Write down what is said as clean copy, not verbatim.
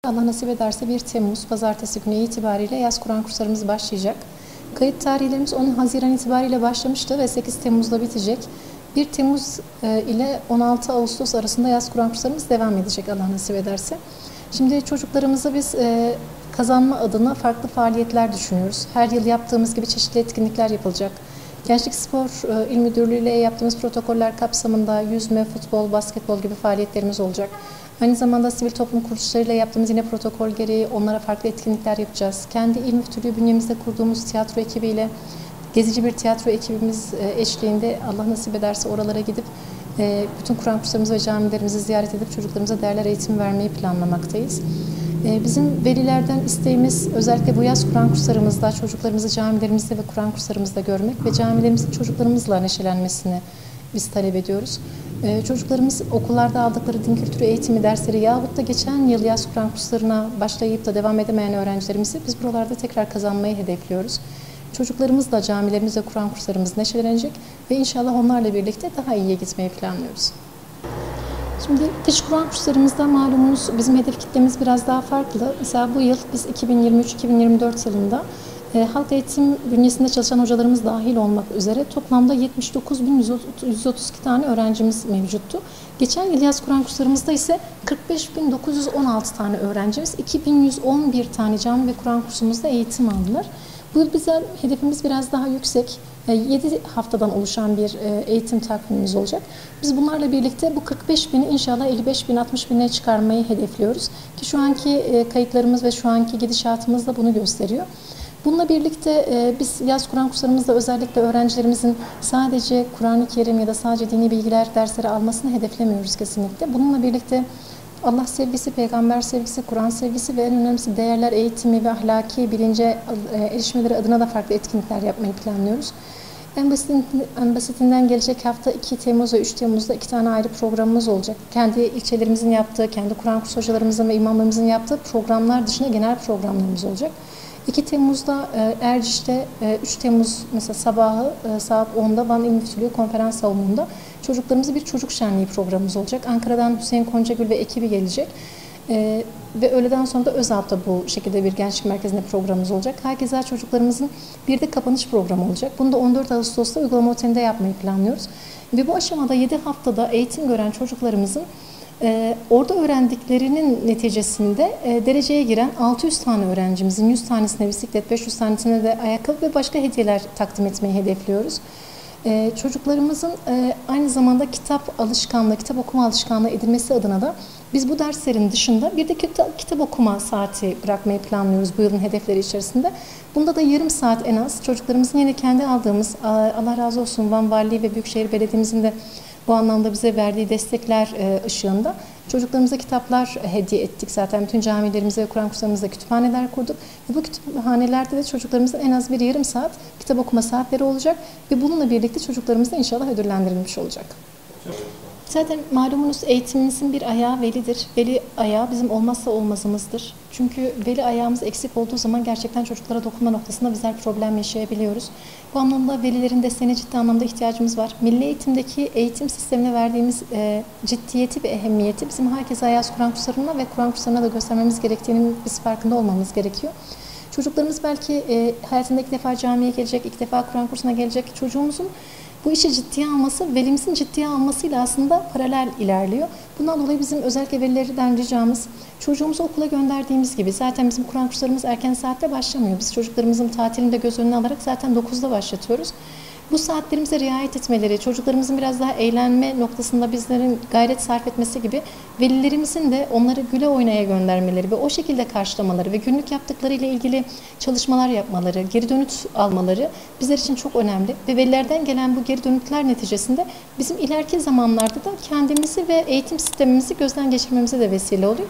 Allah nasip ederse 1 Temmuz Pazartesi günü itibariyle yaz Kur'an kurslarımız başlayacak. Kayıt tarihlerimiz 10 Haziran itibariyle başlamıştı ve 8 Temmuz'da bitecek. 1 Temmuz ile 16 Ağustos arasında yaz Kur'an kurslarımız devam edecek Allah nasip ederse. Şimdi çocuklarımıza biz kazanma adına farklı faaliyetler düşünüyoruz. Her yıl yaptığımız gibi çeşitli etkinlikler yapılacak. Gençlik Spor İl Müdürlüğü ile yaptığımız protokoller kapsamında yüzme, futbol, basketbol gibi faaliyetlerimiz olacak. Aynı zamanda sivil toplum kuruluşlarıyla yaptığımız yine protokol gereği onlara farklı etkinlikler yapacağız. Kendi İl Müftülüğü bünyemizde kurduğumuz tiyatro ekibiyle gezici bir tiyatro ekibimiz eşliğinde Allah nasip ederse oralara gidip bütün Kur'an kurslarımızı ve camilerimizi ziyaret edip çocuklarımıza değerler eğitimi vermeyi planlamaktayız. Bizim velilerden isteğimiz özellikle bu yaz Kur'an kurslarımızda çocuklarımızı camilerimizde ve Kur'an kurslarımızda görmek ve camilerimizin çocuklarımızla neşelenmesini biz talep ediyoruz. Çocuklarımız okullarda aldıkları din kültürü eğitimi dersleri yahut da geçen yıl yaz Kur'an kurslarına başlayıp da devam edemeyen öğrencilerimizi biz buralarda tekrar kazanmayı hedefliyoruz. Çocuklarımız da camilerimizde Kur'an kurslarımız neşelenecek ve inşallah onlarla birlikte daha iyiye gitmeyi planlıyoruz. Şimdi kış Kur'an kurslarımızda malumunuz bizim hedef kitlemiz biraz daha farklı. Mesela bu yıl biz 2023-2024 yılında halk eğitim bünyesinde çalışan hocalarımız dahil olmak üzere toplamda 79.132 tane öğrencimiz mevcuttu. Geçen yıl yaz Kur'an kurslarımızda ise 45.916 tane öğrencimiz, 2.111 tane cami ve Kur'an kursumuzda eğitim aldılar. Bu yıl bize hedefimiz biraz daha yüksek. 7 haftadan oluşan bir eğitim takvimimiz olacak. Biz bunlarla birlikte bu 45.000'i inşallah 55.000, 60.000'e çıkarmayı hedefliyoruz. Ki şu anki kayıtlarımız ve şu anki gidişatımız da bunu gösteriyor. Bununla birlikte biz yaz Kur'an kurslarımızda özellikle öğrencilerimizin sadece Kur'an-ı Kerim ya da sadece dini bilgiler dersleri almasını hedeflemiyoruz kesinlikle. Bununla birlikte Allah sevgisi, peygamber sevgisi, Kur'an sevgisi ve en önemlisi değerler eğitimi ve ahlaki bilince erişmeleri adına da farklı etkinlikler yapmayı planlıyoruz. En basitinden gelecek hafta 2 Temmuz ve 3 Temmuz'da 2 tane ayrı programımız olacak. Kendi ilçelerimizin yaptığı, kendi Kur'an kursu hocalarımızın ve imamlarımızın yaptığı programlar dışında genel programlarımız olacak. 2 Temmuz'da Erciş'te, 3 Temmuz mesela sabahı saat 10'da Van İl Müftülüğü konferans salonunda çocuklarımızın bir çocuk şenliği programımız olacak. Ankara'dan Hüseyin Koncagül ve ekibi gelecek. Ve öğleden sonra da Özalp'ta bu şekilde bir gençlik merkezinde programımız olacak. Herkese çocuklarımızın bir de kapanış programı olacak. Bunu da 14 Ağustos'ta uygulama otelinde yapmayı planlıyoruz. Ve bu aşamada 7 haftada eğitim gören çocuklarımızın orada öğrendiklerinin neticesinde dereceye giren 600 tane öğrencimizin 100 tanesine bisiklet, 500 tanesine de ayakkabı ve başka hediyeler takdim etmeyi hedefliyoruz. Çocuklarımızın aynı zamanda kitap alışkanlığı, kitap okuma alışkanlığı edinmesi adına da biz bu derslerin dışında bir de kitap okuma saati bırakmayı planlıyoruz bu yılın hedefleri içerisinde. Bunda da yarım saat en az çocuklarımızın yine kendi aldığımız, Allah razı olsun Van Valiliği ve Büyükşehir Belediye'mizin de bu anlamda bize verdiği destekler ışığında çocuklarımıza kitaplar hediye ettik. Zaten bütün camilerimize ve Kur'an kurslarımızda kütüphaneler kurduk. Ve bu kütüphanelerde de çocuklarımızın en az bir yarım saat kitap okuma saatleri olacak. Ve bununla birlikte çocuklarımız da inşallah ödüllendirilmiş olacak. Zaten malumunuz eğitimimizin bir ayağı velidir. Veli ayağı bizim olmazsa olmazımızdır. Çünkü veli ayağımız eksik olduğu zaman gerçekten çocuklara dokunma noktasında bizler problem yaşayabiliyoruz. Bu anlamda velilerin desteğine ciddi anlamda ihtiyacımız var. Milli eğitimdeki eğitim sistemine verdiğimiz ciddiyeti ve ehemmiyeti bizim herkese ayaz Kur'an kurslarına ve Kur'an kurslarına da göstermemiz gerektiğinin biz farkında olmamız gerekiyor. Çocuklarımız belki hayatında ilk defa camiye gelecek, ilk defa Kur'an kursuna gelecek. Çocuğumuzun bu işi ciddiye alması, velimizin ciddiye almasıyla aslında paralel ilerliyor. Bundan dolayı bizim özellikle velilerden ricamız, çocuğumuzu okula gönderdiğimiz gibi, zaten bizim Kur'an kurslarımız erken saatte başlamıyor. Biz çocuklarımızın tatilini de göz önüne alarak zaten 9'da başlatıyoruz. Bu saatlerimize riayet etmeleri, çocuklarımızın biraz daha eğlenme noktasında bizlerin gayret sarf etmesi gibi velilerimizin de onları güle oynaya göndermeleri ve o şekilde karşılamaları ve günlük yaptıkları ile ilgili çalışmalar yapmaları, geri dönüt almaları bizler için çok önemli. Ve velilerden gelen bu geri dönütler neticesinde bizim ileriki zamanlarda da kendimizi ve eğitim sistemimizi gözden geçirmemize de vesile oluyor.